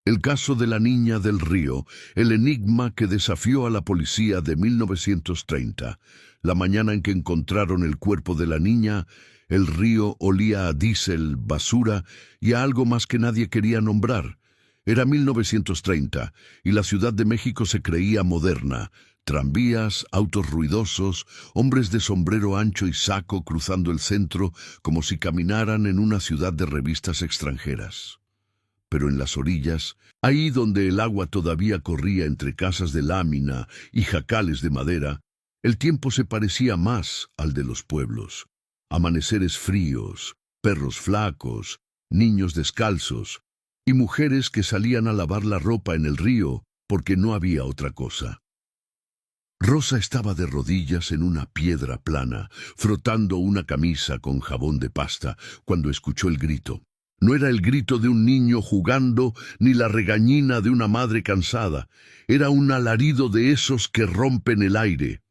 El caso de la niña del río, el enigma que desafió a la policía de 1930. La mañana en que encontraron el cuerpo de la niña, el río olía a diésel, basura y a algo más que nadie quería nombrar. Era 1930 y la Ciudad de México se creía moderna. Tranvías, autos ruidosos, hombres de sombrero ancho y saco cruzando el centro como si caminaran en una ciudad de revistas extranjeras. Pero en las orillas, ahí donde el agua todavía corría entre casas de lámina y jacales de madera, el tiempo se parecía más al de los pueblos. Amaneceres fríos, perros flacos, niños descalzos y mujeres que salían a lavar la ropa en el río porque no había otra cosa. Rosa estaba de rodillas en una piedra plana, frotando una camisa con jabón de pasta, cuando escuchó el grito. No era el grito de un niño jugando, ni la regañina de una madre cansada. Era un alarido de esos que rompen el aire.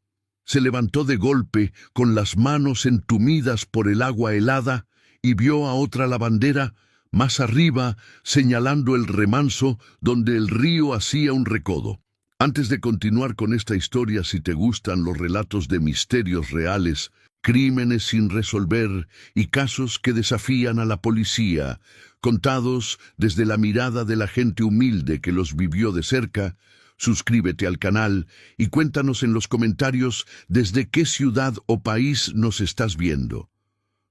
Se levantó de golpe, con las manos entumidas por el agua helada, y vio a otra lavandera, más arriba, señalando el remanso donde el río hacía un recodo. Antes de continuar con esta historia, si te gustan los relatos de misterios reales, crímenes sin resolver y casos que desafían a la policía, contados desde la mirada de la gente humilde que los vivió de cerca, suscríbete al canal y cuéntanos en los comentarios desde qué ciudad o país nos estás viendo.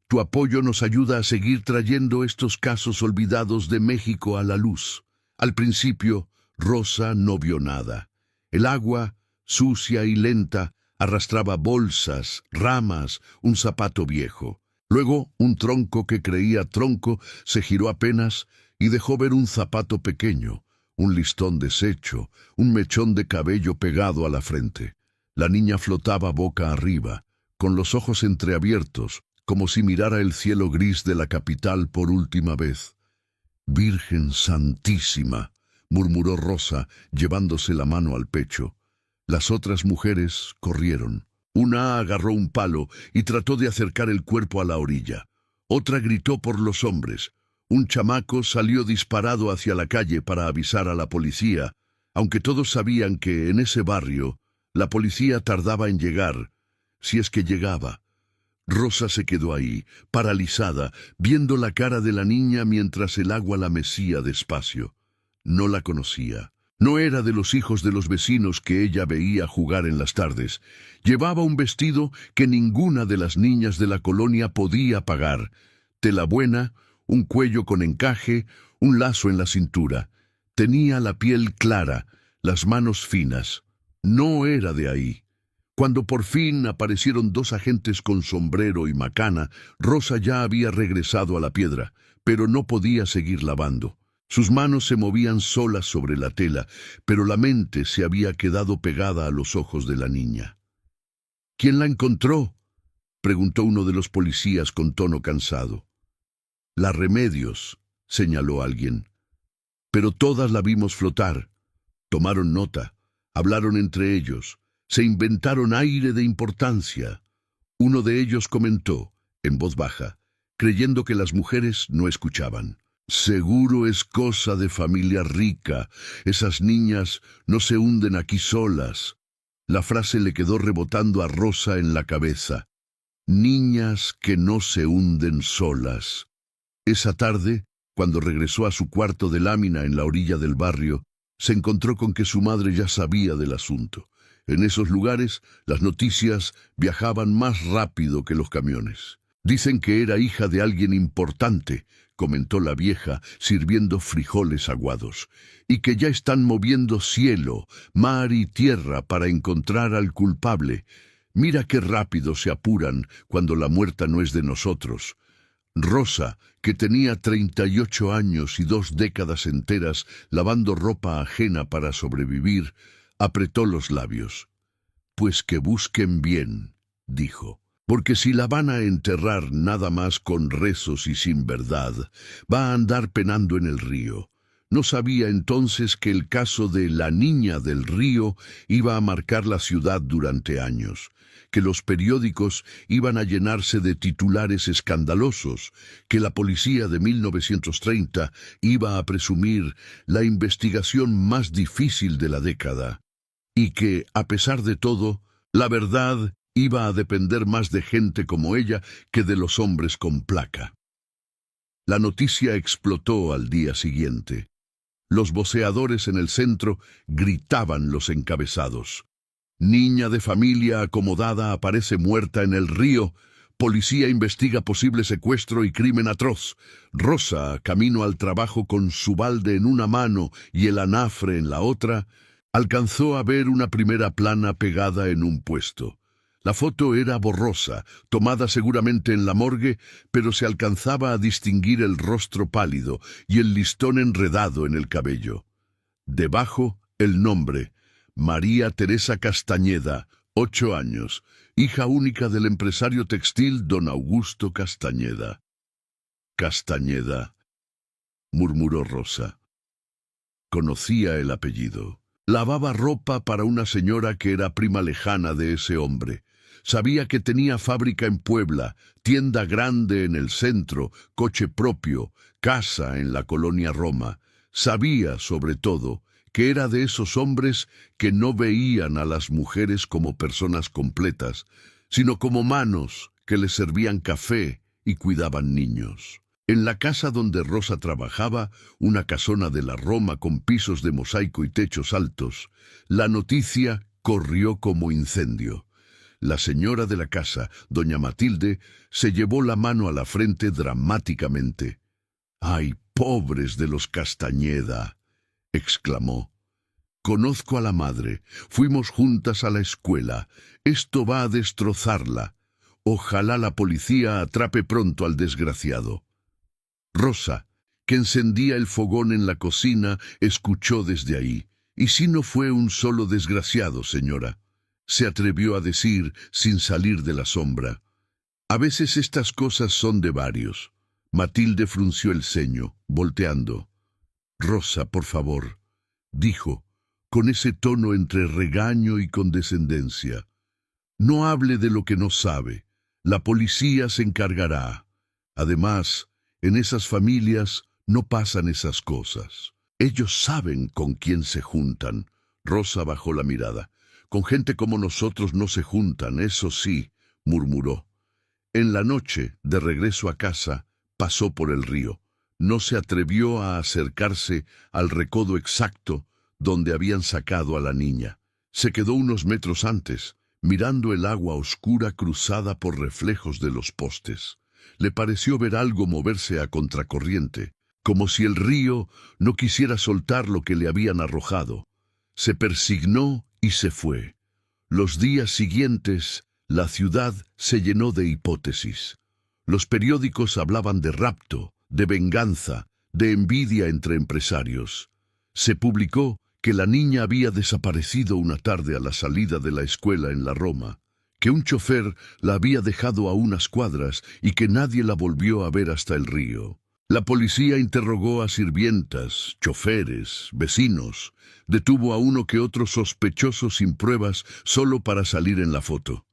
Tu apoyo nos ayuda a seguir trayendo estos casos olvidados de México a la luz. Al principio, Rosa no vio nada. El agua, sucia y lenta, arrastraba bolsas, ramas, un zapato viejo. Luego, un tronco que creía tronco se giró apenas y dejó ver un zapato pequeño, un listón deshecho, un mechón de cabello pegado a la frente. La niña flotaba boca arriba, con los ojos entreabiertos, como si mirara el cielo gris de la capital por última vez. «Virgen Santísima», murmuró Rosa, llevándose la mano al pecho. Las otras mujeres corrieron. Una agarró un palo y trató de acercar el cuerpo a la orilla. Otra gritó por los hombres. Un chamaco salió disparado hacia la calle para avisar a la policía, aunque todos sabían que en ese barrio la policía tardaba en llegar, si es que llegaba. Rosa se quedó ahí, paralizada, viendo la cara de la niña mientras el agua la mecía despacio. No la conocía. No era de los hijos de los vecinos que ella veía jugar en las tardes. Llevaba un vestido que ninguna de las niñas de la colonia podía pagar. Tela buena, un cuello con encaje, un lazo en la cintura. Tenía la piel clara, las manos finas. No era de ahí. Cuando por fin aparecieron dos agentes con sombrero y macana, Rosa ya había regresado a la piedra, pero no podía seguir lavando. Sus manos se movían solas sobre la tela, pero la mente se había quedado pegada a los ojos de la niña. «¿Quién la encontró?», preguntó uno de los policías con tono cansado. «La Remedios», señaló alguien. «Pero todas la vimos flotar». Tomaron nota, hablaron entre ellos, se inventaron aire de importancia. Uno de ellos comentó, en voz baja, creyendo que las mujeres no escuchaban: «Seguro es cosa de familia rica. Esas niñas no se hunden aquí solas». La frase le quedó rebotando a Rosa en la cabeza. Niñas que no se hunden solas. Esa tarde, cuando regresó a su cuarto de lámina en la orilla del barrio, se encontró con que su madre ya sabía del asunto. En esos lugares, las noticias viajaban más rápido que los camiones. «Dicen que era hija de alguien importante», comentó la vieja, sirviendo frijoles aguados, «y que ya están moviendo cielo, mar y tierra para encontrar al culpable. Mira qué rápido se apuran cuando la muerta no es de nosotros». Rosa, que tenía 38 años y 2 décadas enteras lavando ropa ajena para sobrevivir, apretó los labios. «Pues que busquen bien», dijo. «Porque si la van a enterrar nada más con rezos y sin verdad, va a andar penando en el río. No sabía entonces que el caso de la Niña del Río iba a marcar la ciudad durante años, que los periódicos iban a llenarse de titulares escandalosos, que la policía de 1930 iba a presumir la investigación más difícil de la década, y que, a pesar de todo, la verdad iba a depender más de gente como ella que de los hombres con placa. La noticia explotó al día siguiente. Los voceadores en el centro gritaban los encabezados. Niña de familia acomodada aparece muerta en el río. Policía investiga posible secuestro y crimen atroz. Rosa, camino al trabajo con su balde en una mano y el anafre en la otra, alcanzó a ver una primera plana pegada en un puesto. La foto era borrosa, tomada seguramente en la morgue, pero se alcanzaba a distinguir el rostro pálido y el listón enredado en el cabello. Debajo, el nombre: María Teresa Castañeda, 8 años, hija única del empresario textil don Augusto Castañeda. Castañeda, murmuró Rosa. Conocía el apellido. Lavaba ropa para una señora que era prima lejana de ese hombre. Sabía que tenía fábrica en Puebla, tienda grande en el centro, coche propio, casa en la colonia Roma. Sabía, sobre todo, que era de esos hombres que no veían a las mujeres como personas completas, sino como manos que les servían café y cuidaban niños. En la casa donde Rosa trabajaba, una casona de la Roma con pisos de mosaico y techos altos, la noticia corrió como incendio. La señora de la casa, doña Matilde, se llevó la mano a la frente dramáticamente. «¡Ay, pobres de los Castañeda!», exclamó. «Conozco a la madre. Fuimos juntas a la escuela. Esto va a destrozarla. Ojalá la policía atrape pronto al desgraciado». Rosa, que encendía el fogón en la cocina, escuchó desde ahí. «¿Y si no fue un solo desgraciado, señora?», se atrevió a decir sin salir de la sombra. «A veces estas cosas son de varios». Matilde frunció el ceño, volteando. «Rosa, por favor», dijo, con ese tono entre regaño y condescendencia. «No hable de lo que no sabe. La policía se encargará. Además, en esas familias no pasan esas cosas. Ellos saben con quién se juntan». Rosa bajó la mirada. «Con gente como nosotros no se juntan, eso sí», murmuró. En la noche, de regreso a casa, pasó por el río. No se atrevió a acercarse al recodo exacto donde habían sacado a la niña. Se quedó unos metros antes, mirando el agua oscura cruzada por reflejos de los postes. Le pareció ver algo moverse a contracorriente, como si el río no quisiera soltar lo que le habían arrojado. Se persignó y se fue. Los días siguientes, la ciudad se llenó de hipótesis. Los periódicos hablaban de rapto, de venganza, de envidia entre empresarios. Se publicó que la niña había desaparecido una tarde a la salida de la escuela en la Roma, que un chofer la había dejado a unas cuadras y que nadie la volvió a ver hasta el río. La policía interrogó a sirvientas, choferes, vecinos. Detuvo a uno que otro sospechoso sin pruebas solo para salir en la foto.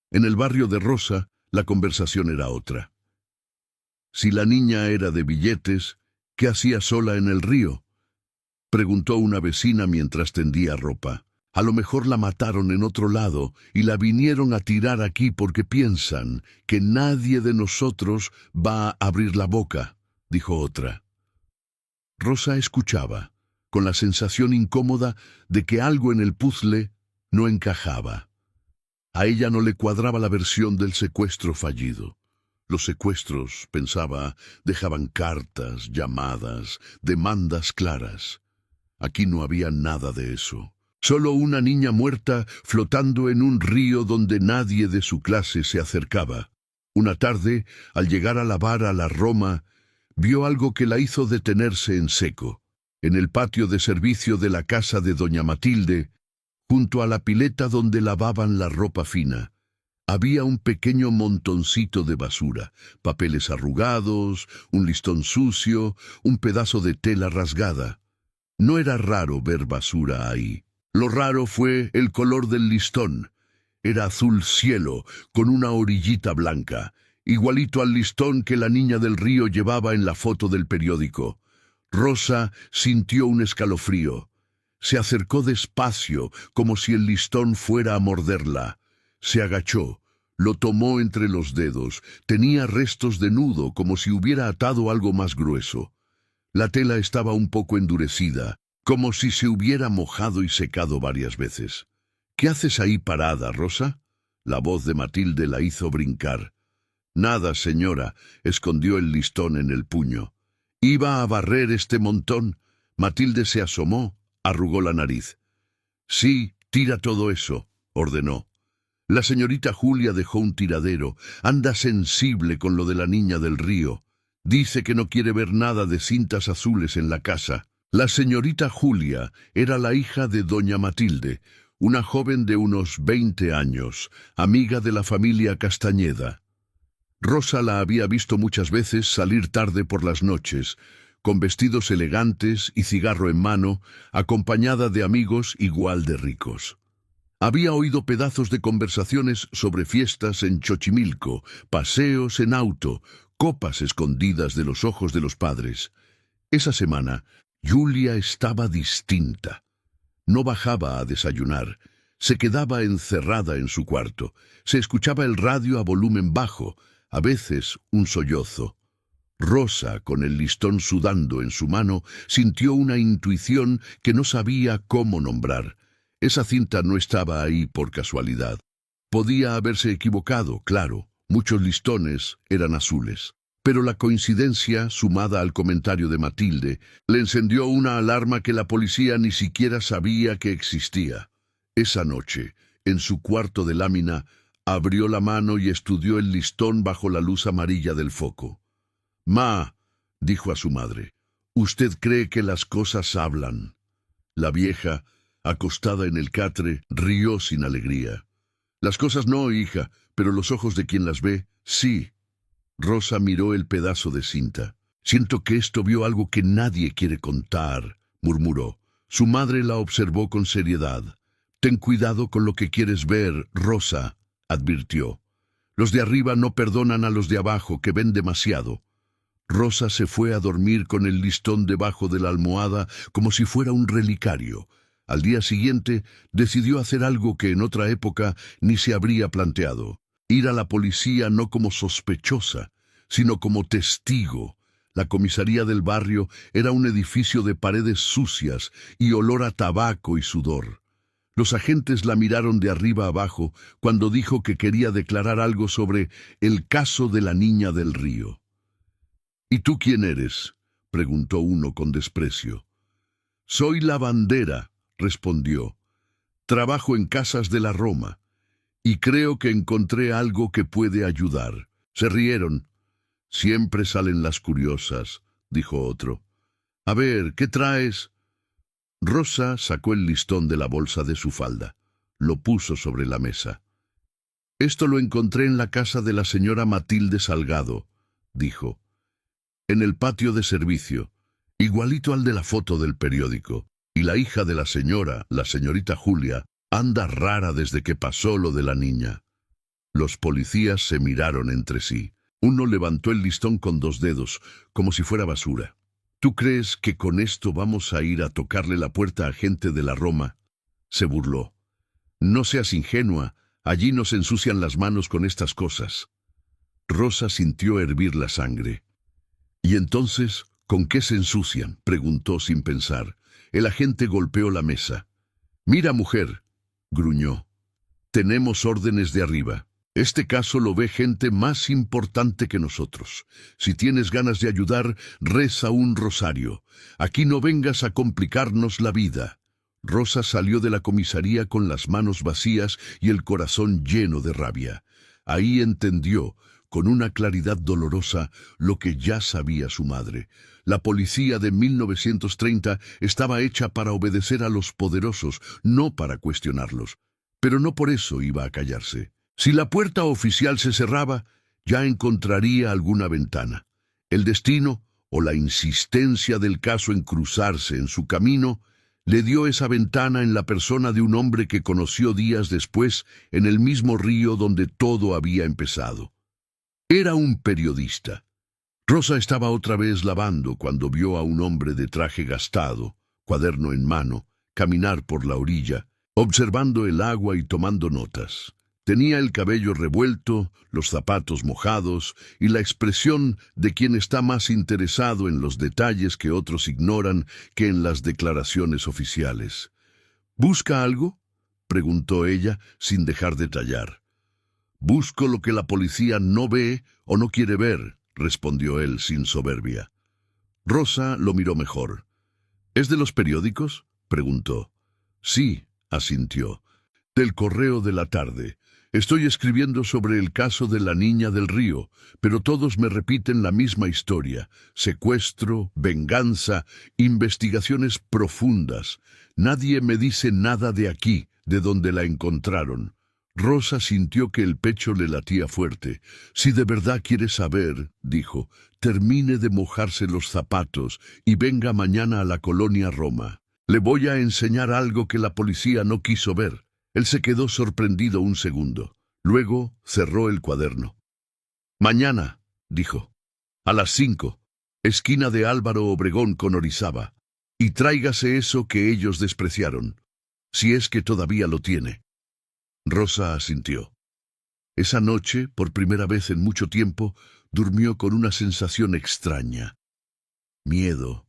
En el barrio de Rosa, la conversación era otra. Si la niña era de billetes, ¿qué hacía sola en el río?, preguntó una vecina mientras tendía ropa. «A lo mejor la mataron en otro lado y la vinieron a tirar aquí porque piensan que nadie de nosotros va a abrir la boca», dijo otra. Rosa escuchaba, con la sensación incómoda de que algo en el puzzle no encajaba. A ella no le cuadraba la versión del secuestro fallido. Los secuestros, pensaba, dejaban cartas, llamadas, demandas claras. Aquí no había nada de eso. Solo una niña muerta flotando en un río donde nadie de su clase se acercaba. Una tarde, al llegar a lavar a la Roma, vio algo que la hizo detenerse en seco. En el patio de servicio de la casa de doña Matilde, junto a la pileta donde lavaban la ropa fina, Había un pequeño montoncito de basura, papeles arrugados, un listón sucio, un pedazo de tela rasgada. No era raro ver basura ahí. Lo raro fue el color del listón. Era azul cielo, con una orillita blanca, igualito al listón que la niña del río llevaba en la foto del periódico. Rosa sintió un escalofrío. Se acercó despacio, como si el listón fuera a morderla. Se agachó, lo tomó entre los dedos. Tenía restos de nudo, como si hubiera atado algo más grueso. La tela estaba un poco endurecida, como si se hubiera mojado y secado varias veces. «¿Qué haces ahí parada, Rosa?». La voz de Matilde la hizo brincar. «Nada, señora», escondió el listón en el puño. «Iba a barrer este montón». Matilde se asomó, arrugó la nariz. «Sí, tira todo eso», ordenó. La señorita Julia dejó un tiradero. Anda sensible con lo de la niña del río. Dice que no quiere ver nada de cintas azules en la casa. La señorita Julia era la hija de doña Matilde, una joven de unos 20 años, amiga de la familia Castañeda. Rosa la había visto muchas veces salir tarde por las noches, con vestidos elegantes y cigarro en mano, acompañada de amigos igual de ricos. Había oído pedazos de conversaciones sobre fiestas en Xochimilco, paseos en auto, copas escondidas de los ojos de los padres. Esa semana, Julia estaba distinta. No bajaba a desayunar. Se quedaba encerrada en su cuarto. Se escuchaba el radio a volumen bajo, a veces un sollozo. Rosa, con el listón sudando en su mano, sintió una intuición que no sabía cómo nombrar. Esa cinta no estaba ahí por casualidad. Podía haberse equivocado, claro. Muchos listones eran azules. Pero la coincidencia, sumada al comentario de Matilde, le encendió una alarma que la policía ni siquiera sabía que existía. Esa noche, en su cuarto de lámina, abrió la mano y estudió el listón bajo la luz amarilla del foco. «Ma», dijo a su madre, «¿usted cree que las cosas hablan?». La vieja, acostada en el catre, rió sin alegría. «Las cosas no, hija, pero los ojos de quien las ve, sí». Rosa miró el pedazo de cinta. «Siento que esto vio algo que nadie quiere contar», murmuró. Su madre la observó con seriedad. «Ten cuidado con lo que quieres ver, Rosa», advirtió. «Los de arriba no perdonan a los de abajo, que ven demasiado». Rosa se fue a dormir con el listón debajo de la almohada como si fuera un relicario. Al día siguiente decidió hacer algo que en otra época ni se habría planteado. Ir a la policía no como sospechosa, sino como testigo. La comisaría del barrio era un edificio de paredes sucias y olor a tabaco y sudor. Los agentes la miraron de arriba abajo cuando dijo que quería declarar algo sobre el caso de la niña del río. «¿Y tú quién eres?», preguntó uno con desprecio. «Soy lavandera», respondió. «Trabajo en casas de la Roma. Y creo que encontré algo que puede ayudar». Se rieron. «Siempre salen las curiosas», dijo otro. «A ver, ¿qué traes?». Rosa sacó el listón de la bolsa de su falda. Lo puso sobre la mesa. «Esto lo encontré en la casa de la señora Matilde Salgado», dijo. «En el patio de servicio, igualito al de la foto del periódico. Y la hija de la señora, la señorita Julia, anda rara desde que pasó lo de la niña». Los policías se miraron entre sí. Uno levantó el listón con 2 dedos, como si fuera basura. «¿Tú crees que con esto vamos a ir a tocarle la puerta a gente de la Roma?», se burló. «No seas ingenua, allí nos ensucian las manos con estas cosas». Rosa sintió hervir la sangre. «¿Y entonces, con qué se ensucian?», preguntó sin pensar. El agente golpeó la mesa. «Mira, mujer», gruñó. «Tenemos órdenes de arriba. Este caso lo ve gente más importante que nosotros. Si tienes ganas de ayudar, reza un rosario. Aquí no vengas a complicarnos la vida». Rosa salió de la comisaría con las manos vacías y el corazón lleno de rabia. Ahí entendió, con una claridad dolorosa, lo que ya sabía su madre. La policía de 1930 estaba hecha para obedecer a los poderosos, no para cuestionarlos. Pero no por eso iba a callarse. Si la puerta oficial se cerraba, ya encontraría alguna ventana. El destino o la insistencia del caso en cruzarse en su camino le dio esa ventana en la persona de un hombre que conoció días después en el mismo río donde todo había empezado. Era un periodista. Rosa estaba otra vez lavando cuando vio a un hombre de traje gastado, cuaderno en mano, caminar por la orilla, observando el agua y tomando notas. Tenía el cabello revuelto, los zapatos mojados y la expresión de quien está más interesado en los detalles que otros ignoran que en las declaraciones oficiales. ¿Busca algo?, preguntó ella sin dejar de tallar. «Busco lo que la policía no ve o no quiere ver», respondió él sin soberbia. Rosa lo miró mejor. «¿Es de los periódicos?», preguntó. «Sí», asintió. «Del Correo de la Tarde. Estoy escribiendo sobre el caso de la niña del río, pero todos me repiten la misma historia. Secuestro, venganza, investigaciones profundas. Nadie me dice nada de aquí, de donde la encontraron». Rosa sintió que el pecho le latía fuerte. «Si de verdad quiere saber», dijo, «termine de mojarse los zapatos y venga mañana a la colonia Roma. Le voy a enseñar algo que la policía no quiso ver». Él se quedó sorprendido un segundo. Luego cerró el cuaderno. «Mañana», dijo, «a las 5, esquina de Álvaro Obregón con Orizaba, y tráigase eso que ellos despreciaron, si es que todavía lo tiene». Rosa asintió. Esa noche, por primera vez en mucho tiempo, durmió con una sensación extraña. Miedo.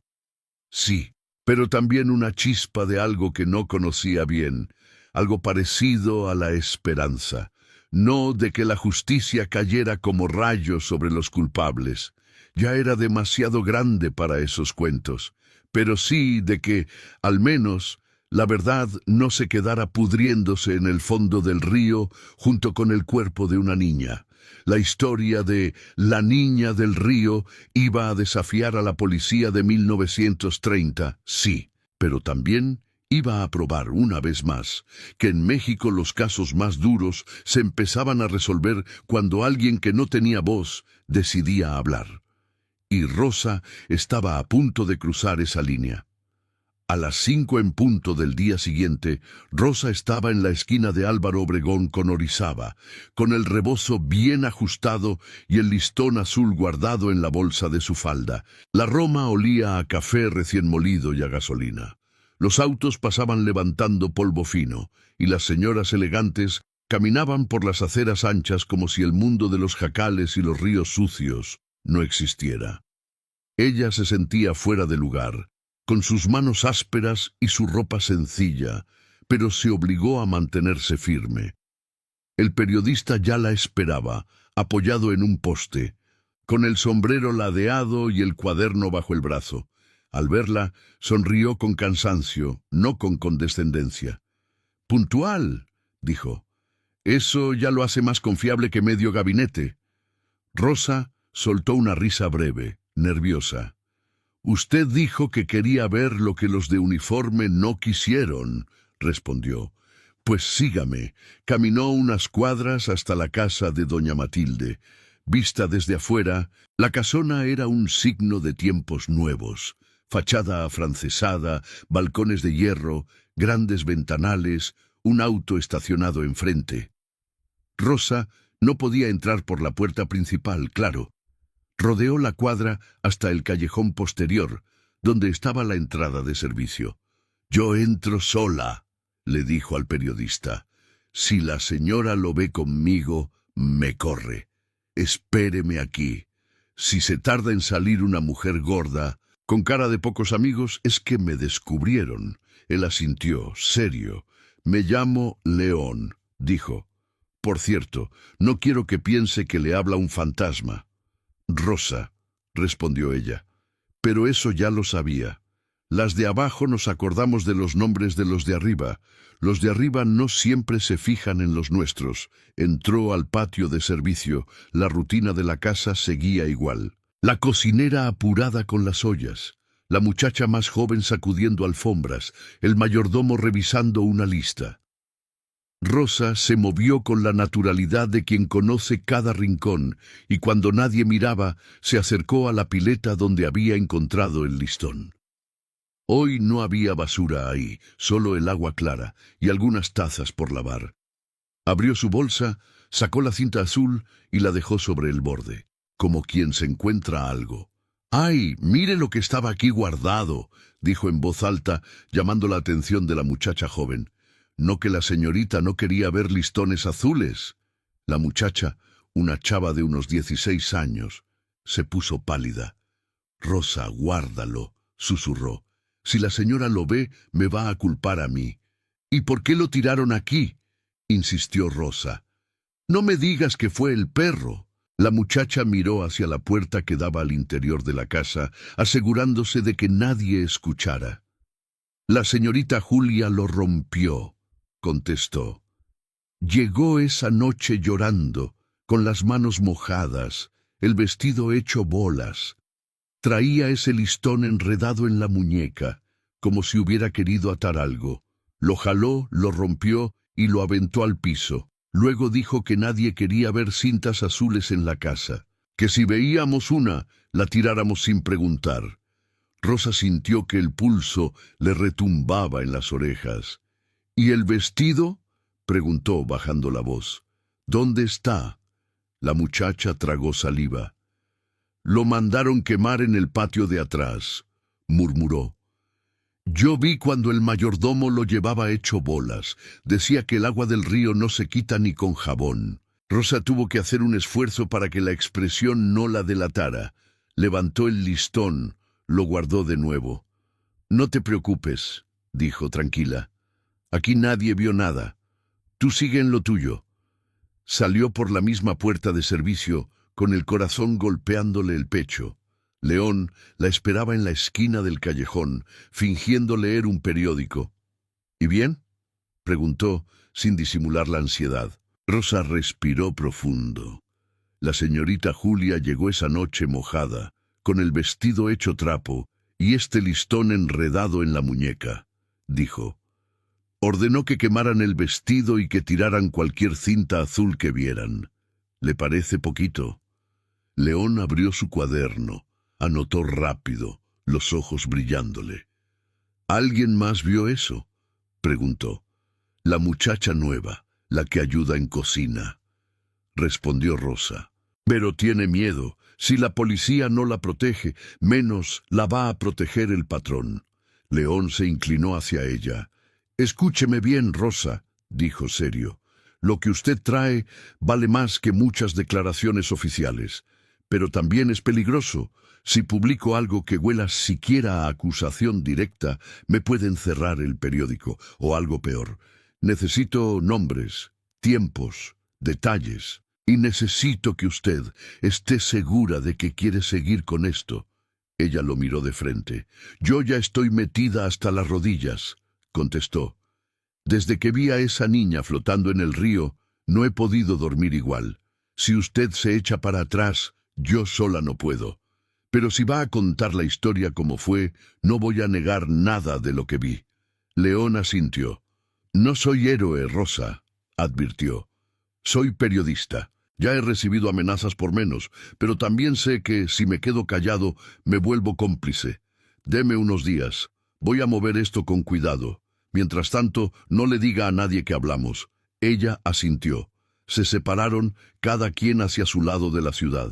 Sí, pero también una chispa de algo que no conocía bien, algo parecido a la esperanza. No de que la justicia cayera como rayos sobre los culpables. Ya era demasiado grande para esos cuentos, pero sí de que, al menos, la verdad no se quedara pudriéndose en el fondo del río junto con el cuerpo de una niña. La historia de la niña del río iba a desafiar a la policía de 1930, sí, pero también iba a probar una vez más que en México los casos más duros se empezaban a resolver cuando alguien que no tenía voz decidía hablar. Y Rosa estaba a punto de cruzar esa línea. A las 5 en punto del día siguiente, Rosa estaba en la esquina de Álvaro Obregón con Orizaba, con el rebozo bien ajustado y el listón azul guardado en la bolsa de su falda. La Roma olía a café recién molido y a gasolina. Los autos pasaban levantando polvo fino, y las señoras elegantes caminaban por las aceras anchas como si el mundo de los jacales y los ríos sucios no existiera. Ella se sentía fuera de lugar, con sus manos ásperas y su ropa sencilla, pero se obligó a mantenerse firme. El periodista ya la esperaba, apoyado en un poste, con el sombrero ladeado y el cuaderno bajo el brazo. Al verla, sonrió con cansancio, no con condescendencia. «Puntual», dijo. «Eso ya lo hace más confiable que medio gabinete». Rosa soltó una risa breve, nerviosa. «Usted dijo que quería ver lo que los de uniforme no quisieron», respondió. «Pues sígame». Caminó unas cuadras hasta la casa de doña Matilde. Vista desde afuera, la casona era un signo de tiempos nuevos. Fachada afrancesada, balcones de hierro, grandes ventanales, un auto estacionado enfrente. Rosa no podía entrar por la puerta principal, claro. Rodeó la cuadra hasta el callejón posterior, donde estaba la entrada de servicio. «Yo entro sola», le dijo al periodista. «Si la señora lo ve conmigo, me corre. Espéreme aquí. Si se tarda en salir una mujer gorda, con cara de pocos amigos, es que me descubrieron». Él asintió, serio. «Me llamo León», dijo. «Por cierto, no quiero que piense que le habla un fantasma». «Rosa», respondió ella. «Pero eso ya lo sabía. Las de abajo nos acordamos de los nombres de los de arriba. Los de arriba no siempre se fijan en los nuestros». Entró al patio de servicio. La rutina de la casa seguía igual. La cocinera apurada con las ollas, la muchacha más joven sacudiendo alfombras, el mayordomo revisando una lista. Rosa se movió con la naturalidad de quien conoce cada rincón, y cuando nadie miraba, se acercó a la pileta donde había encontrado el listón. Hoy no había basura ahí, solo el agua clara y algunas tazas por lavar. Abrió su bolsa, sacó la cinta azul y la dejó sobre el borde, como quien se encuentra algo. ¡Ay, mire lo que estaba aquí guardado!, dijo en voz alta, llamando la atención de la muchacha joven. No que la señorita no quería ver listones azules. La muchacha, una chava de unos 16 años, se puso pálida. Rosa, guárdalo, susurró. Si la señora lo ve, me va a culpar a mí. ¿Y por qué lo tiraron aquí?, insistió Rosa. No me digas que fue el perro. La muchacha miró hacia la puerta que daba al interior de la casa, asegurándose de que nadie escuchara. La señorita Julia lo rompió, contestó. Llegó esa noche llorando, con las manos mojadas, el vestido hecho bolas. Traía ese listón enredado en la muñeca, como si hubiera querido atar algo. Lo jaló, lo rompió y lo aventó al piso. Luego dijo que nadie quería ver cintas azules en la casa, que si veíamos una, la tiráramos sin preguntar. Rosa sintió que el pulso le retumbaba en las orejas. ¿Y el vestido?, preguntó bajando la voz. ¿Dónde está? La muchacha tragó saliva. Lo mandaron quemar en el patio de atrás, murmuró. Yo vi cuando el mayordomo lo llevaba hecho bolas. Decía que el agua del río no se quita ni con jabón. Rosa tuvo que hacer un esfuerzo para que la expresión no la delatara. Levantó el listón, lo guardó de nuevo. No te preocupes, dijo tranquila. Aquí nadie vio nada. Tú sigue en lo tuyo. Salió por la misma puerta de servicio, con el corazón golpeándole el pecho. León la esperaba en la esquina del callejón, fingiendo leer un periódico. ¿Y bien?, preguntó, sin disimular la ansiedad. Rosa respiró profundo. La señorita Julia llegó esa noche mojada, con el vestido hecho trapo y este listón enredado en la muñeca, dijo. Ordenó que quemaran el vestido y que tiraran cualquier cinta azul que vieran. ¿Le parece poquito? León abrió su cuaderno, anotó rápido, los ojos brillándole. ¿Alguien más vio eso?, preguntó. La muchacha nueva, la que ayuda en cocina, respondió Rosa. Pero tiene miedo. Si la policía no la protege, menos la va a proteger el patrón. León se inclinó hacia ella. Escúcheme bien, Rosa, dijo serio. Lo que usted trae vale más que muchas declaraciones oficiales. Pero también es peligroso. Si publico algo que huela siquiera a acusación directa, me pueden cerrar el periódico, o algo peor. Necesito nombres, tiempos, detalles, y necesito que usted esté segura de que quiere seguir con esto. Ella lo miró de frente. Yo ya estoy metida hasta las rodillas, contestó. Desde que vi a esa niña flotando en el río, no he podido dormir igual. Si usted se echa para atrás, yo sola no puedo. Pero si va a contar la historia como fue, no voy a negar nada de lo que vi. León asintió. No soy héroe, Rosa, advirtió. Soy periodista. Ya he recibido amenazas por menos, pero también sé que si me quedo callado, me vuelvo cómplice. Deme unos días. Voy a mover esto con cuidado. Mientras tanto, no le diga a nadie que hablamos. Ella asintió. Se separaron, cada quien hacia su lado de la ciudad.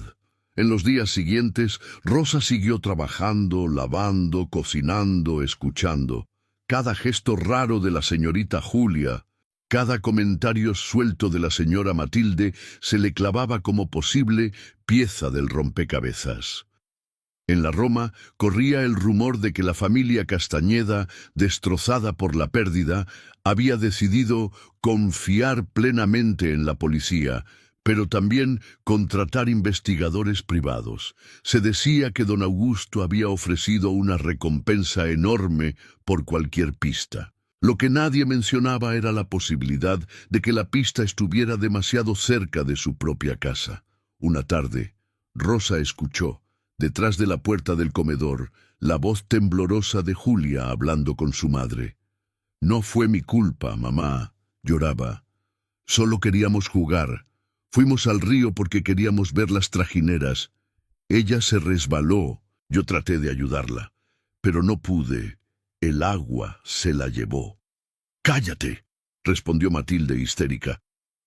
En los días siguientes, Rosa siguió trabajando, lavando, cocinando, escuchando. Cada gesto raro de la señorita Julia, cada comentario suelto de la señora Matilde se le clavaba como posible pieza del rompecabezas. En la Roma corría el rumor de que la familia Castañeda, destrozada por la pérdida, había decidido confiar plenamente en la policía, pero también contratar investigadores privados. Se decía que don Augusto había ofrecido una recompensa enorme por cualquier pista. Lo que nadie mencionaba era la posibilidad de que la pista estuviera demasiado cerca de su propia casa. Una tarde, Rosa escuchó, detrás de la puerta del comedor, la voz temblorosa de Julia hablando con su madre. «No fue mi culpa, mamá», lloraba. Solo queríamos jugar. Fuimos al río porque queríamos ver las trajineras. Ella se resbaló. Yo traté de ayudarla, pero no pude. El agua se la llevó. «¡Cállate!», respondió Matilde histérica.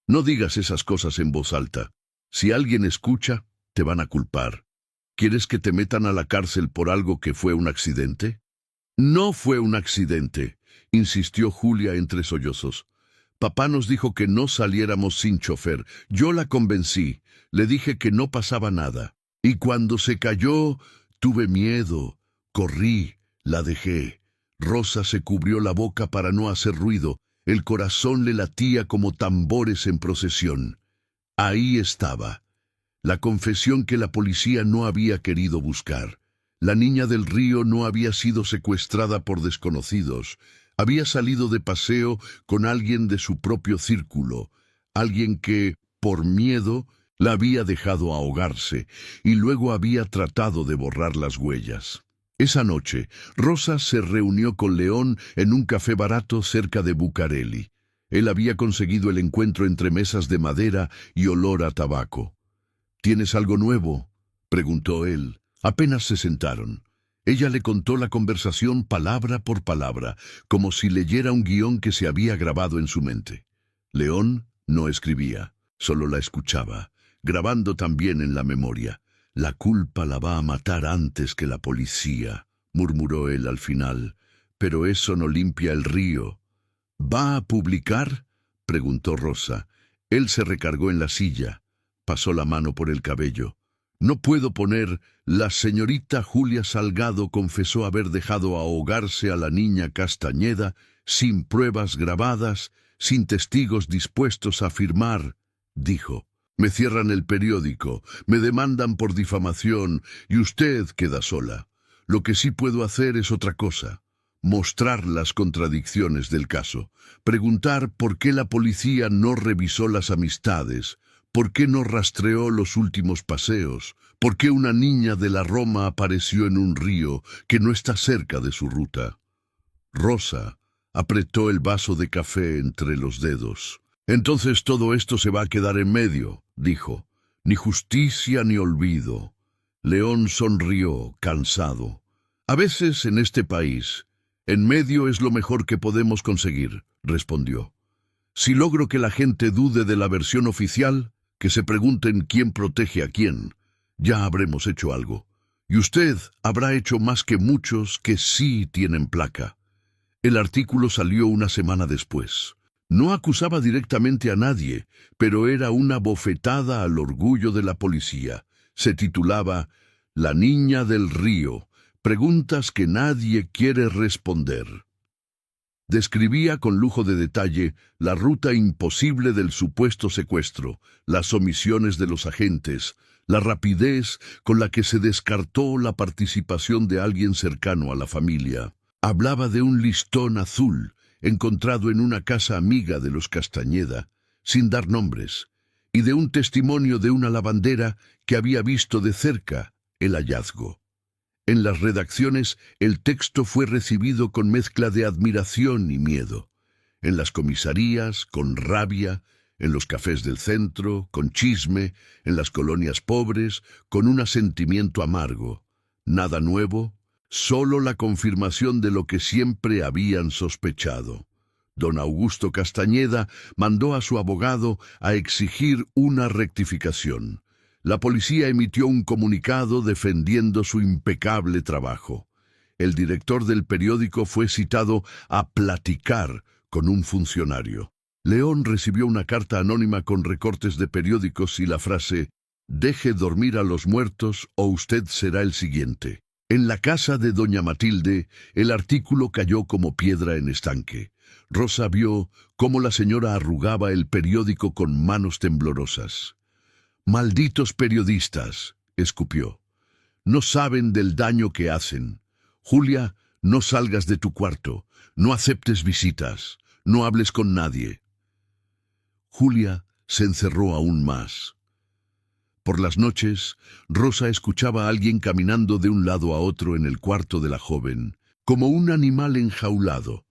«No digas esas cosas en voz alta. Si alguien escucha, te van a culpar. ¿Quieres que te metan a la cárcel por algo que fue un accidente?» «No fue un accidente», insistió Julia entre sollozos. «Papá nos dijo que no saliéramos sin chofer. Yo la convencí. Le dije que no pasaba nada. Y cuando se cayó, tuve miedo. Corrí, la dejé». Rosa se cubrió la boca para no hacer ruido. El corazón le latía como tambores en procesión. Ahí estaba, la confesión que la policía no había querido buscar. La niña del río no había sido secuestrada por desconocidos. Había salido de paseo con alguien de su propio círculo, alguien que, por miedo, la había dejado ahogarse y luego había tratado de borrar las huellas. Esa noche, Rosa se reunió con León en un café barato cerca de Bucareli. Él había conseguido el encuentro entre mesas de madera y olor a tabaco. «¿Tienes algo nuevo?», preguntó él. Apenas se sentaron. Ella le contó la conversación palabra por palabra, como si leyera un guión que se había grabado en su mente. León no escribía, solo la escuchaba, grabando también en la memoria. «La culpa la va a matar antes que la policía», murmuró él al final. «Pero eso no limpia el río». «¿Va a publicar?», preguntó Rosa. Él se recargó en la silla. Pasó la mano por el cabello. «No puedo poner, la señorita Julia Salgado confesó haber dejado ahogarse a la niña Castañeda sin pruebas grabadas, sin testigos dispuestos a firmar», dijo. «Me cierran el periódico, me demandan por difamación y usted queda sola. Lo que sí puedo hacer es otra cosa. Mostrar las contradicciones del caso. Preguntar por qué la policía no revisó las amistades, por qué no rastreó los últimos paseos, por qué una niña de la Roma apareció en un río que no está cerca de su ruta». Rosa apretó el vaso de café entre los dedos. «Entonces todo esto se va a quedar en medio», dijo. «Ni justicia ni olvido». León sonrió, cansado. «A veces en este país, en medio es lo mejor que podemos conseguir», respondió. «Si logro que la gente dude de la versión oficial, que se pregunten quién protege a quién, ya habremos hecho algo. Y usted habrá hecho más que muchos que sí tienen placa». El artículo salió una semana después. No acusaba directamente a nadie, pero era una bofetada al orgullo de la policía. Se titulaba «La niña del río, preguntas que nadie quiere responder». Describía con lujo de detalle la ruta imposible del supuesto secuestro, las omisiones de los agentes, la rapidez con la que se descartó la participación de alguien cercano a la familia. Hablaba de un listón azul encontrado en una casa amiga de los Castañeda, sin dar nombres, y de un testimonio de una lavandera que había visto de cerca el hallazgo. En las redacciones el texto fue recibido con mezcla de admiración y miedo. En las comisarías, con rabia, en los cafés del centro, con chisme, en las colonias pobres, con un asentimiento amargo. Nada nuevo, solo la confirmación de lo que siempre habían sospechado. Don Augusto Castañeda mandó a su abogado a exigir una rectificación. La policía emitió un comunicado defendiendo su impecable trabajo. El director del periódico fue citado a platicar con un funcionario. León recibió una carta anónima con recortes de periódicos y la frase «Deje dormir a los muertos o usted será el siguiente». En la casa de doña Matilde, el artículo cayó como piedra en estanque. Rosa vio cómo la señora arrugaba el periódico con manos temblorosas. «Malditos periodistas», escupió. «No saben del daño que hacen. Julia, no salgas de tu cuarto, no aceptes visitas, no hables con nadie». Julia se encerró aún más. Por las noches, Rosa escuchaba a alguien caminando de un lado a otro en el cuarto de la joven, como un animal enjaulado.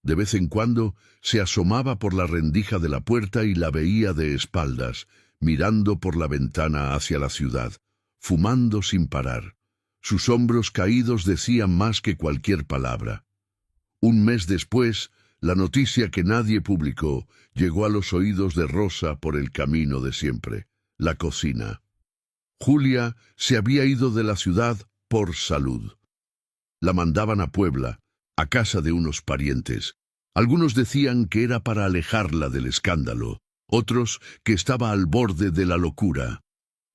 De vez en cuando se asomaba por la rendija de la puerta y la veía de espaldas, mirando por la ventana hacia la ciudad, fumando sin parar. Sus hombros caídos decían más que cualquier palabra. Un mes después, la noticia que nadie publicó llegó a los oídos de Rosa por el camino de siempre, la cocina. Julia se había ido de la ciudad por salud. La mandaban a Puebla, a casa de unos parientes. Algunos decían que era para alejarla del escándalo, otros que estaba al borde de la locura.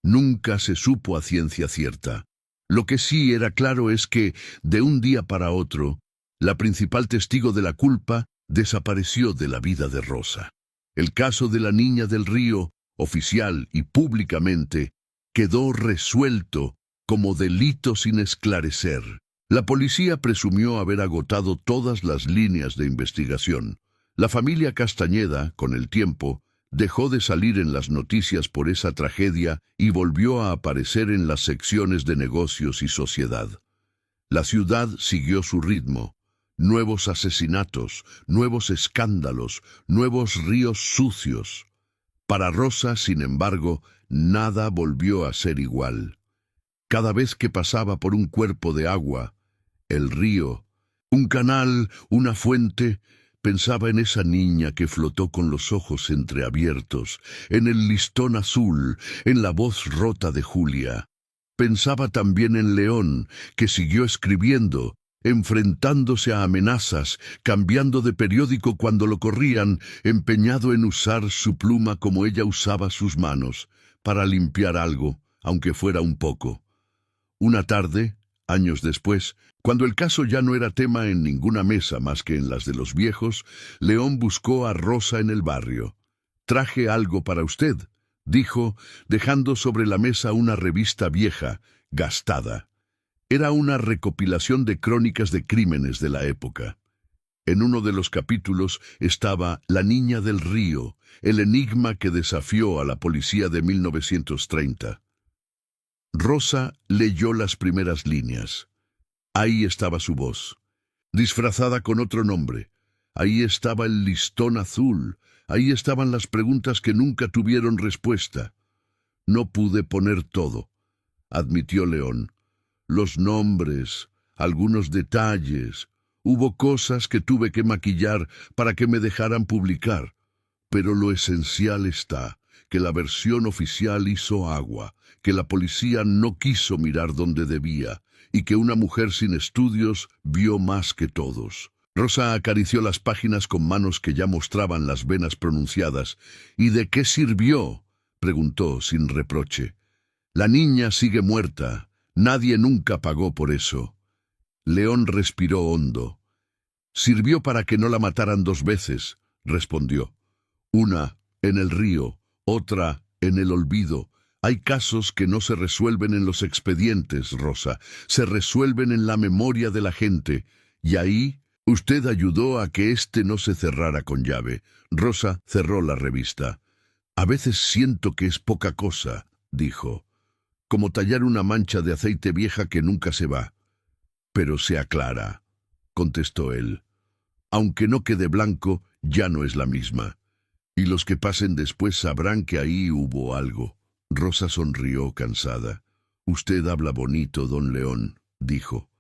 Nunca se supo a ciencia cierta. Lo que sí era claro es que, de un día para otro, la principal testigo de la culpa desapareció de la vida de Rosa. El caso de la niña del río, oficial y públicamente, quedó resuelto como delito sin esclarecer. La policía presumió haber agotado todas las líneas de investigación. La familia Castañeda, con el tiempo, dejó de salir en las noticias por esa tragedia y volvió a aparecer en las secciones de negocios y sociedad. La ciudad siguió su ritmo. Nuevos asesinatos, nuevos escándalos, nuevos ríos sucios. Para Rosa, sin embargo, nada volvió a ser igual. Cada vez que pasaba por un cuerpo de agua, el río, un canal, una fuente, pensaba en esa niña que flotó con los ojos entreabiertos, en el listón azul, en la voz rota de Julia. Pensaba también en León, que siguió escribiendo, enfrentándose a amenazas, cambiando de periódico cuando lo corrían, empeñado en usar su pluma como ella usaba sus manos, para limpiar algo, aunque fuera un poco. Una tarde, años después, cuando el caso ya no era tema en ninguna mesa más que en las de los viejos, León buscó a Rosa en el barrio. «Traje algo para usted», dijo, dejando sobre la mesa una revista vieja, gastada. Era una recopilación de crónicas de crímenes de la época. En uno de los capítulos estaba La niña del río, el enigma que desafió a la policía de 1930. Rosa leyó las primeras líneas. Ahí estaba su voz, disfrazada con otro nombre. Ahí estaba el listón azul. Ahí estaban las preguntas que nunca tuvieron respuesta. «No pude poner todo», admitió León. «Los nombres, algunos detalles. Hubo cosas que tuve que maquillar para que me dejaran publicar. Pero lo esencial está, que la versión oficial hizo agua, que la policía no quiso mirar donde debía, y que una mujer sin estudios vio más que todos». Rosa acarició las páginas con manos que ya mostraban las venas pronunciadas. «¿Y de qué sirvió?», preguntó sin reproche. «La niña sigue muerta. Nadie nunca pagó por eso». León respiró hondo. «Sirvió para que no la mataran 2 veces», respondió. «Una en el río, otra en el olvido. Hay casos que no se resuelven en los expedientes, Rosa, se resuelven en la memoria de la gente. Y ahí usted ayudó a que éste no se cerrara con llave». Rosa cerró la revista. «A veces siento que es poca cosa», dijo, «como tallar una mancha de aceite vieja que nunca se va». «Pero se aclara», contestó él. «Aunque no quede blanco, ya no es la misma. Y los que pasen después sabrán que ahí hubo algo». Rosa sonrió cansada. «Usted habla bonito, don León», dijo,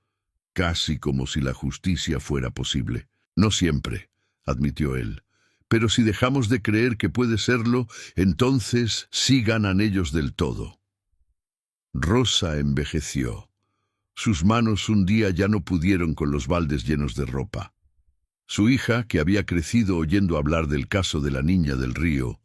casi como si la justicia fuera posible. «No siempre», admitió él. «Pero si dejamos de creer que puede serlo, entonces sí ganan ellos del todo». Rosa envejeció. Sus manos un día ya no pudieron con los baldes llenos de ropa. Su hija, que había crecido oyendo hablar del caso de la niña del río,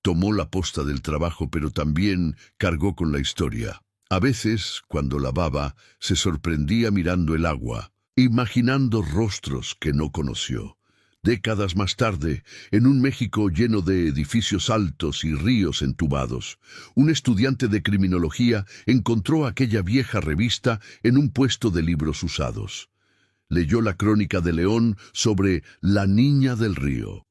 tomó la posta del trabajo, pero también cargó con la historia. A veces, cuando lavaba, se sorprendía mirando el agua, imaginando rostros que no conoció. Décadas más tarde, en un México lleno de edificios altos y ríos entubados, un estudiante de criminología encontró aquella vieja revista en un puesto de libros usados. Leyó la crónica de León sobre la niña del río.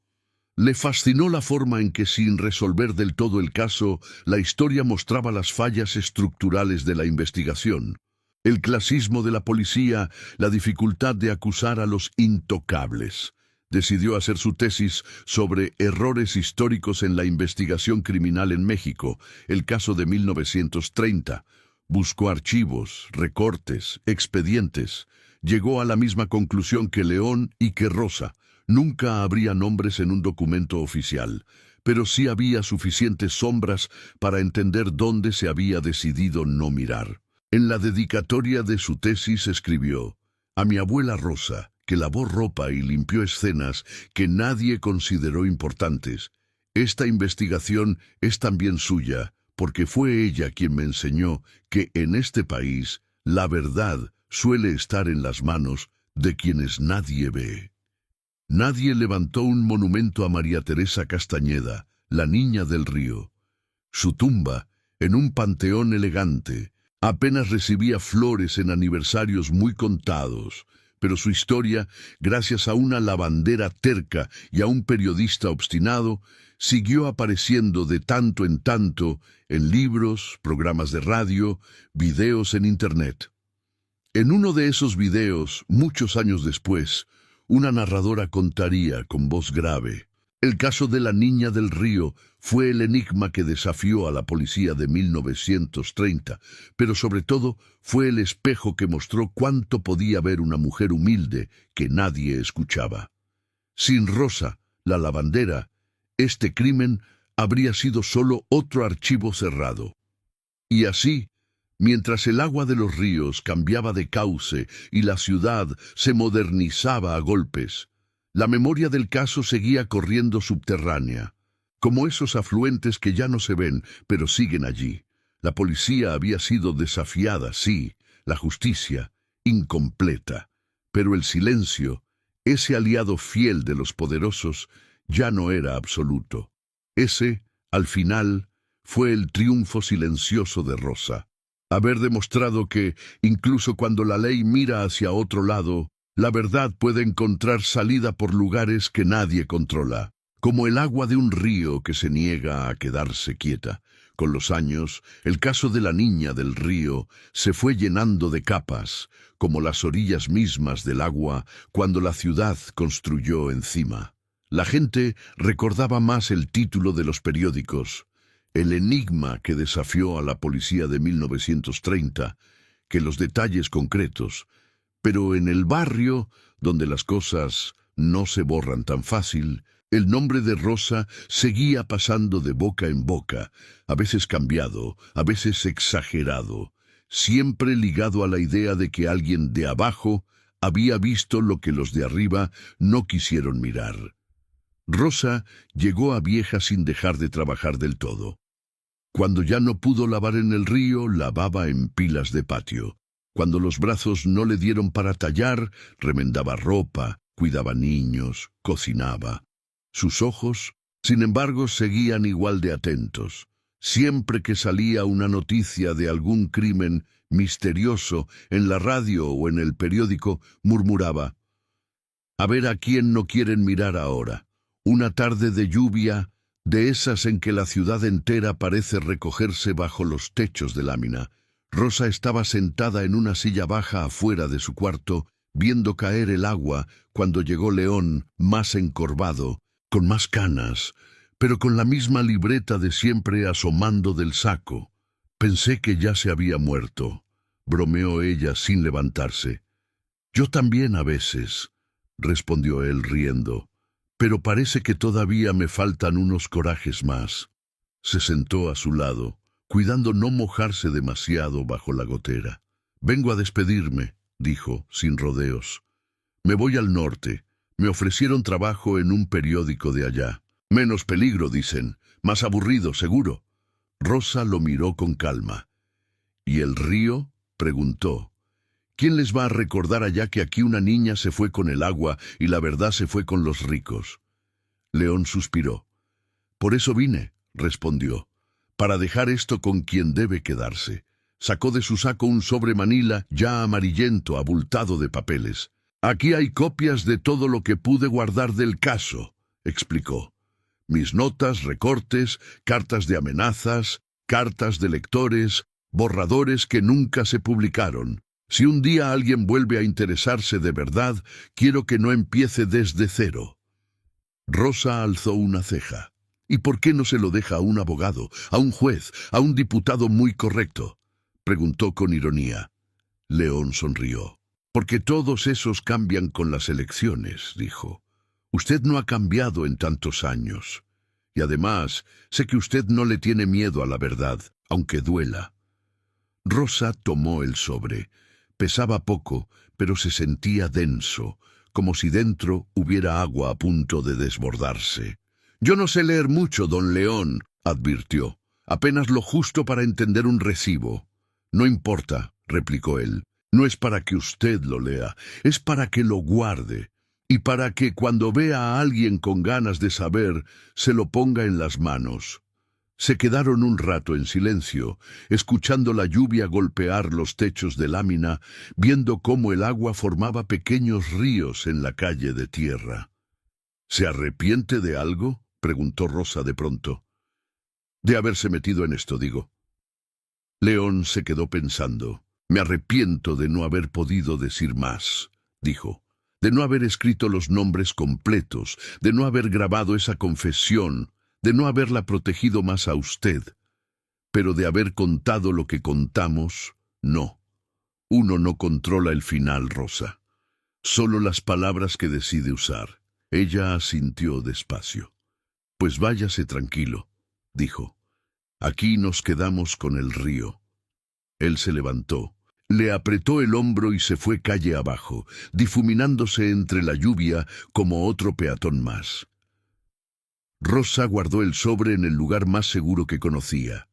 Le fascinó la forma en que, sin resolver del todo el caso, la historia mostraba las fallas estructurales de la investigación, el clasismo de la policía, la dificultad de acusar a los intocables. Decidió hacer su tesis sobre errores históricos en la investigación criminal en México, el caso de 1930. Buscó archivos, recortes, expedientes. Llegó a la misma conclusión que León y que Rosa. Nunca habría nombres en un documento oficial, pero sí había suficientes sombras para entender dónde se había decidido no mirar. En la dedicatoria de su tesis escribió: «A mi abuela Rosa, que lavó ropa y limpió escenas que nadie consideró importantes. Esta investigación es también suya, porque fue ella quien me enseñó que en este país la verdad suele estar en las manos de quienes nadie ve». Nadie levantó un monumento a María Teresa Castañeda, la Niña del Río. Su tumba, en un panteón elegante, apenas recibía flores en aniversarios muy contados, pero su historia, gracias a una lavandera terca y a un periodista obstinado, siguió apareciendo de tanto en libros, programas de radio, videos en Internet. En uno de esos videos, muchos años después, una narradora contaría con voz grave: «El caso de la Niña del Río fue el enigma que desafió a la policía de 1930, pero sobre todo fue el espejo que mostró cuánto podía ver una mujer humilde que nadie escuchaba. Sin Rosa, la lavandera, este crimen habría sido solo otro archivo cerrado». Y así, mientras el agua de los ríos cambiaba de cauce y la ciudad se modernizaba a golpes, la memoria del caso seguía corriendo subterránea, como esos afluentes que ya no se ven, pero siguen allí. La policía había sido desafiada, sí, la justicia, incompleta, pero el silencio, ese aliado fiel de los poderosos, ya no era absoluto. Ese, al final, fue el triunfo silencioso de Rosa. Haber demostrado que, incluso cuando la ley mira hacia otro lado, la verdad puede encontrar salida por lugares que nadie controla, como el agua de un río que se niega a quedarse quieta. Con los años, el caso de la Niña del Río se fue llenando de capas, como las orillas mismas del agua cuando la ciudad construyó encima. La gente recordaba más el título de los periódicos, el enigma que desafió a la policía de 1930, que los detalles concretos. Pero en el barrio, donde las cosas no se borran tan fácil, el nombre de Rosa seguía pasando de boca en boca, a veces cambiado, a veces exagerado, siempre ligado a la idea de que alguien de abajo había visto lo que los de arriba no quisieron mirar. Rosa llegó a vieja sin dejar de trabajar del todo. Cuando ya no pudo lavar en el río, lavaba en pilas de patio. Cuando los brazos no le dieron para tallar, remendaba ropa, cuidaba niños, cocinaba. Sus ojos, sin embargo, seguían igual de atentos. Siempre que salía una noticia de algún crimen misterioso en la radio o en el periódico, murmuraba: «A ver a quién no quieren mirar ahora. Una tarde de lluvia, de esas en que la ciudad entera parece recogerse bajo los techos de lámina. Rosa estaba sentada en una silla baja afuera de su cuarto, viendo caer el agua cuando llegó León, más encorvado, con más canas, pero con la misma libreta de siempre asomando del saco. Pensé que ya se había muerto», bromeó ella sin levantarse. «Yo también a veces», respondió él riendo, «pero parece que todavía me faltan unos corajes más». Se sentó a su lado, cuidando no mojarse demasiado bajo la gotera. «Vengo a despedirme», dijo, sin rodeos. «Me voy al norte. Me ofrecieron trabajo en un periódico de allá. Menos peligro, dicen. Más aburrido, seguro». Rosa lo miró con calma. «¿Y el río?», preguntó. «¿Quién les va a recordar allá que aquí una niña se fue con el agua y la verdad se fue con los ricos?» León suspiró. «Por eso vine», respondió, «para dejar esto con quien debe quedarse». Sacó de su saco un sobre manila ya amarillento, abultado de papeles. «Aquí hay copias de todo lo que pude guardar del caso», explicó. «Mis notas, recortes, cartas de amenazas, cartas de lectores, borradores que nunca se publicaron. Si un día alguien vuelve a interesarse de verdad, quiero que no empiece desde cero». Rosa alzó una ceja. ¿Y por qué no se lo deja a un abogado, a un juez, a un diputado muy correcto? Preguntó con ironía. León sonrió. Porque todos esos cambian con las elecciones, dijo. Usted no ha cambiado en tantos años. Y además, sé que usted no le tiene miedo a la verdad, aunque duela. Rosa tomó el sobre. Pesaba poco, pero se sentía denso, como si dentro hubiera agua a punto de desbordarse. «Yo no sé leer mucho, don León», advirtió. «Apenas lo justo para entender un recibo». «No importa», replicó él. «No es para que usted lo lea, es para que lo guarde, y para que cuando vea a alguien con ganas de saber, se lo ponga en las manos». Se quedaron un rato en silencio, escuchando la lluvia golpear los techos de lámina, viendo cómo el agua formaba pequeños ríos en la calle de tierra. «¿Se arrepiente de algo?», preguntó Rosa de pronto. «De haberse metido en esto, digo». León se quedó pensando. «Me arrepiento de no haber podido decir más», dijo. «De no haber escrito los nombres completos, de no haber grabado esa confesión, de no haberla protegido más a usted. Pero de haber contado lo que contamos, no. Uno no controla el final, Rosa. Solo las palabras que decide usar». Ella asintió despacio. «Pues váyase tranquilo», dijo. «Aquí nos quedamos con el río». Él se levantó, le apretó el hombro y se fue calle abajo, difuminándose entre la lluvia como otro peatón más. Rosa guardó el sobre en el lugar más seguro que conocía.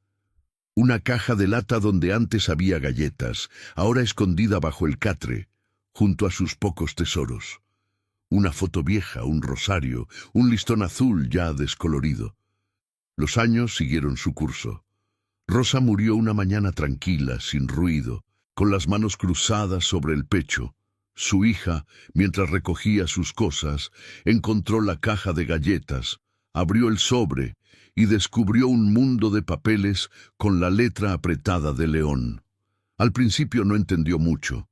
Una caja de lata donde antes había galletas, ahora escondida bajo el catre, junto a sus pocos tesoros. Una foto vieja, un rosario, un listón azul ya descolorido. Los años siguieron su curso. Rosa murió una mañana tranquila, sin ruido, con las manos cruzadas sobre el pecho. Su hija, mientras recogía sus cosas, encontró la caja de galletas, abrió el sobre y descubrió un mundo de papeles con la letra apretada de León. Al principio no entendió mucho,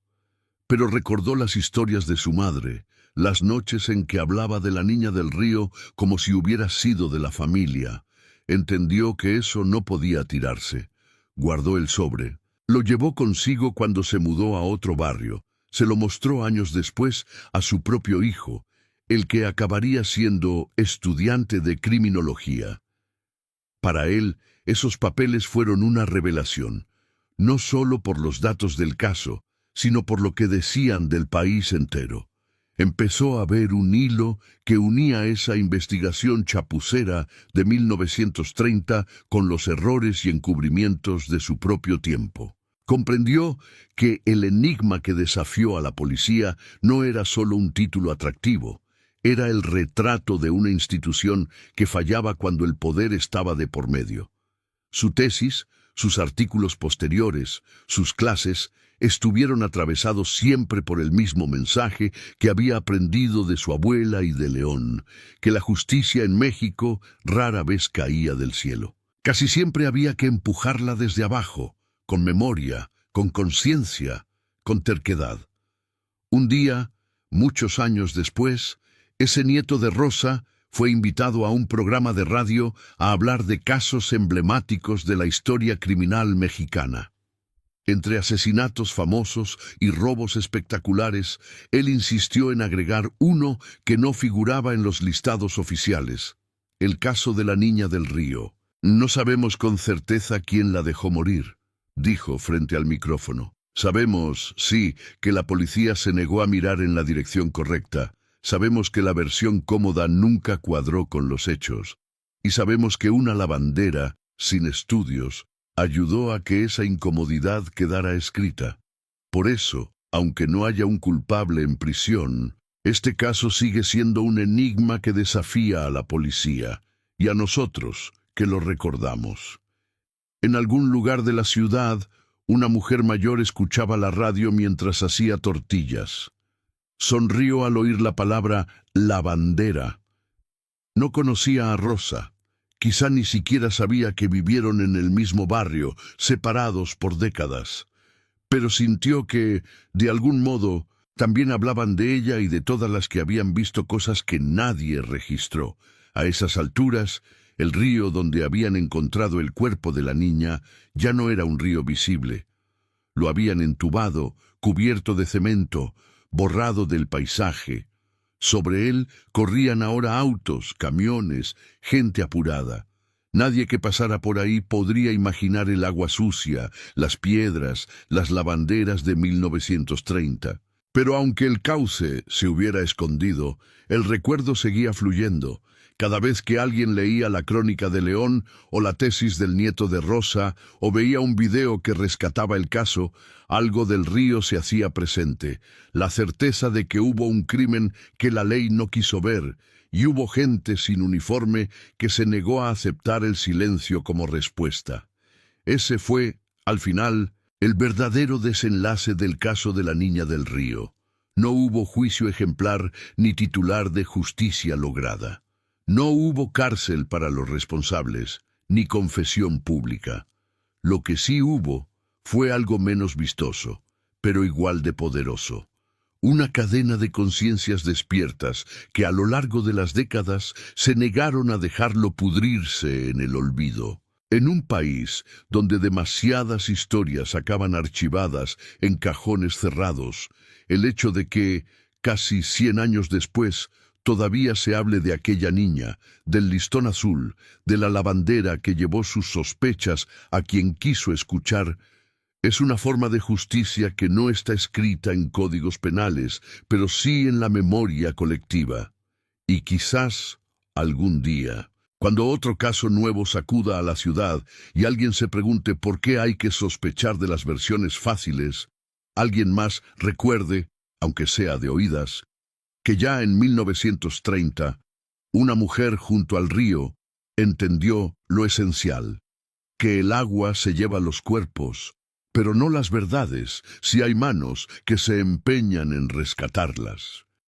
pero recordó las historias de su madre, las noches en que hablaba de la niña del río como si hubiera sido de la familia. Entendió que eso no podía tirarse. Guardó el sobre. Lo llevó consigo cuando se mudó a otro barrio. Se lo mostró años después a su propio hijo, el que acabaría siendo estudiante de criminología. Para él, esos papeles fueron una revelación, no solo por los datos del caso, sino por lo que decían del país entero. Empezó a ver un hilo que unía esa investigación chapucera de 1930 con los errores y encubrimientos de su propio tiempo. Comprendió que el enigma que desafió a la policía no era solo un título atractivo, era el retrato de una institución que fallaba cuando el poder estaba de por medio. Su tesis, sus artículos posteriores, sus clases, estuvieron atravesados siempre por el mismo mensaje que había aprendido de su abuela y de León, que la justicia en México rara vez caía del cielo. Casi siempre había que empujarla desde abajo, con memoria, con conciencia, con terquedad. Un día, muchos años después, ese nieto de Rosa fue invitado a un programa de radio a hablar de casos emblemáticos de la historia criminal mexicana. Entre asesinatos famosos y robos espectaculares, él insistió en agregar uno que no figuraba en los listados oficiales: el caso de la niña del río. «No sabemos con certeza quién la dejó morir», dijo frente al micrófono. «Sabemos, sí, que la policía se negó a mirar en la dirección correcta. Sabemos que la versión cómoda nunca cuadró con los hechos. Y sabemos que una lavandera, sin estudios, ayudó a que esa incomodidad quedara escrita. Por eso, aunque no haya un culpable en prisión, este caso sigue siendo un enigma que desafía a la policía y a nosotros, que lo recordamos». En algún lugar de la ciudad, una mujer mayor escuchaba la radio mientras hacía tortillas. Sonrió al oír la palabra lavandera. No conocía a Rosa. Quizá ni siquiera sabía que vivieron en el mismo barrio, separados por décadas. Pero sintió que, de algún modo, También hablaban de ella y de todas las que habían visto cosas que nadie registró. A esas alturas, el río donde habían encontrado el cuerpo de la niña ya no era un río visible. Lo habían entubado, cubierto de cemento, borrado del paisaje. Sobre él corrían ahora autos, camiones, gente apurada. Nadie que pasara por ahí podría imaginar el agua sucia, las piedras, las lavanderas de 1930. Pero aunque el cauce se hubiera escondido, el recuerdo seguía fluyendo. Cada vez que alguien leía la Crónica de León o la tesis del nieto de Rosa o veía un video que rescataba el caso, algo del río se hacía presente, la certeza de que hubo un crimen que la ley no quiso ver, y hubo gente sin uniforme que se negó a aceptar el silencio como respuesta. Ese fue, al final, el verdadero desenlace del caso de la niña del río. No hubo juicio ejemplar ni titular de justicia lograda. No hubo cárcel para los responsables, ni confesión pública. Lo que sí hubo fue algo menos vistoso, pero igual de poderoso. Una cadena de conciencias despiertas que a lo largo de las décadas se negaron a dejarlo pudrirse en el olvido. En un país donde demasiadas historias acaban archivadas en cajones cerrados, el hecho de que, casi 100 años después, todavía se hable de aquella niña, del listón azul, de la lavandera que llevó sus sospechas a quien quiso escuchar, es una forma de justicia que no está escrita en códigos penales, pero sí en la memoria colectiva. Y quizás, algún día, cuando otro caso nuevo sacuda a la ciudad y alguien se pregunte por qué hay que sospechar de las versiones fáciles, alguien más recuerde, aunque sea de oídas, que ya en 1930, una mujer junto al río entendió lo esencial, que el agua se lleva los cuerpos, pero no las verdades si hay manos que se empeñan en rescatarlas.